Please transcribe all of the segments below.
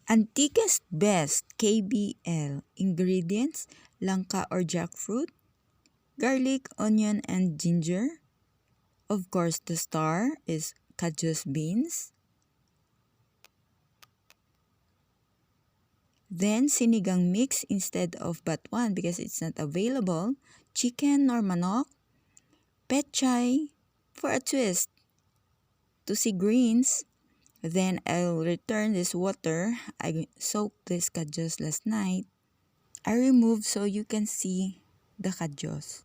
Antiquest best KBL. Ingredients: langka or jackfruit, garlic, onion, and ginger. Of course, the star is KADYOS beans. Then, sinigang mix instead of batuan because it's not available. Chicken or manok. Pechay for a twist. To see greens. Then, I'll return this water. I soaked this KADYOS last night. I removed so you can see the KADYOS.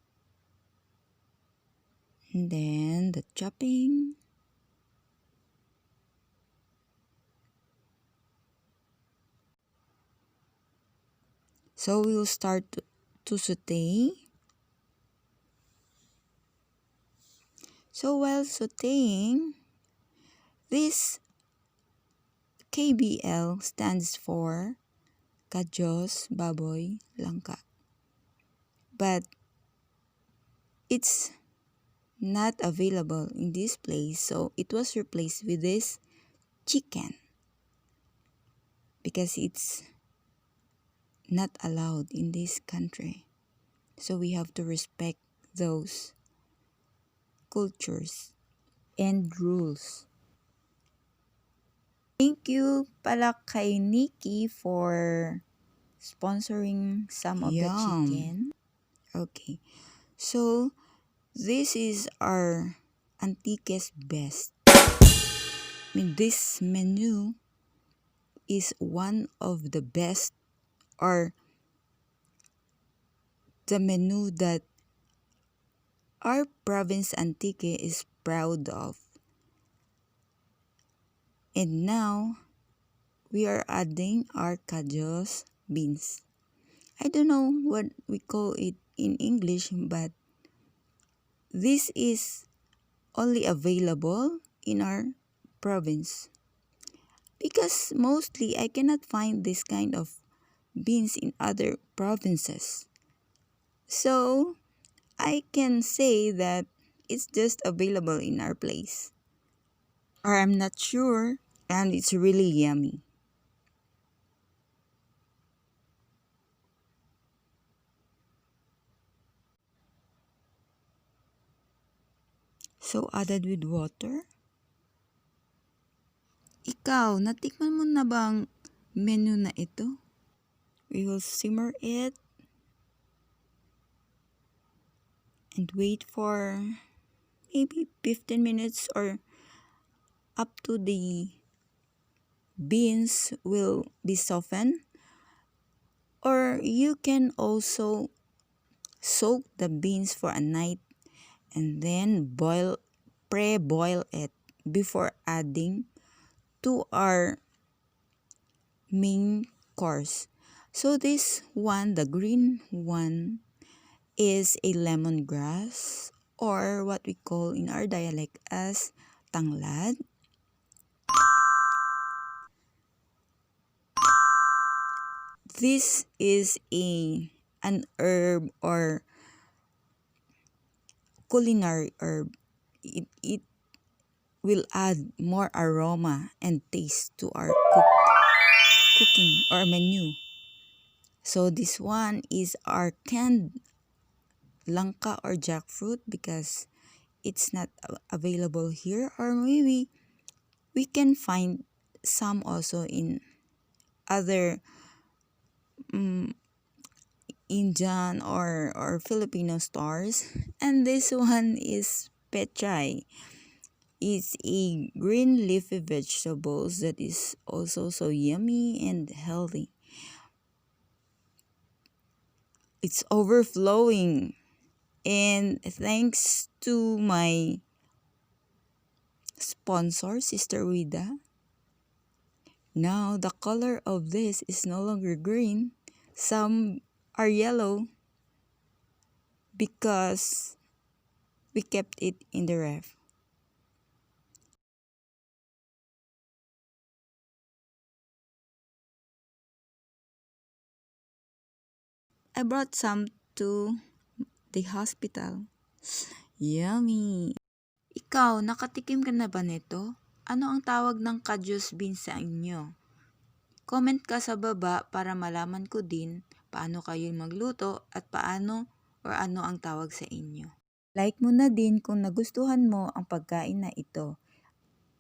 And then, the chopping. So, we'll start to saute. So, while sauteing, this KBL stands for KADYOS Baboy Langka. But it's not available in this place, so it was replaced with this chicken because it's not allowed in this country. So we have to respect those cultures and rules. Thank you pala kay Nikki for sponsoring some of the chicken. Okay, so this is our Antiquest best. I mean, this menu is one of the best, or the menu that our province Antique is proud of. And now, we are adding our KADYOS beans. I don't know what we call it in English, but this is only available in our province. Because mostly I cannot find this kind of beans in other provinces. So, I can say that it's just available in our place. Or I'm not sure, and it's really yummy. So, added with water. Ikaw, natikman mo na bang menu na ito? We will simmer it and wait for maybe 15 minutes or up to the beans will be softened. Or you can also soak the beans for a night and then pre-boil it before adding to our main course. So this one, the green one, is a lemongrass, or what we call in our dialect as tanglad. This is an herb or culinary herb. It will add more aroma and taste to our cooking or menu. So this one is our canned langka or jackfruit because it's not available here, or maybe we can find some also in other Indian or Filipino stores. And this one is pechay. It's a green leafy vegetables that is also so yummy and healthy. It's overflowing. And thanks to my sponsor, Sister Wida, now the color of this is no longer green. Some are yellow because we kept it in the ref. I brought some to the hospital. Yummy! Ikaw, nakatikim ka na ba nito? Ano ang tawag ng KADYOS beans sa inyo? Comment ka sa baba para malaman ko din paano kayo magluto at paano or ano ang tawag sa inyo. Like mo na din kung nagustuhan mo ang pagkain na ito.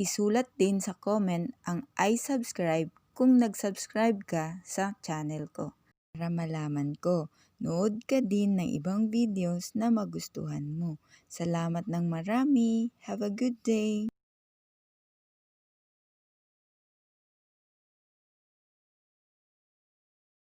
Isulat din sa comment ang I subscribe kung nag-subscribe ka sa channel ko. Para malaman ko, nood ka din ng ibang videos na magustuhan mo. Salamat ng marami. Have a good day!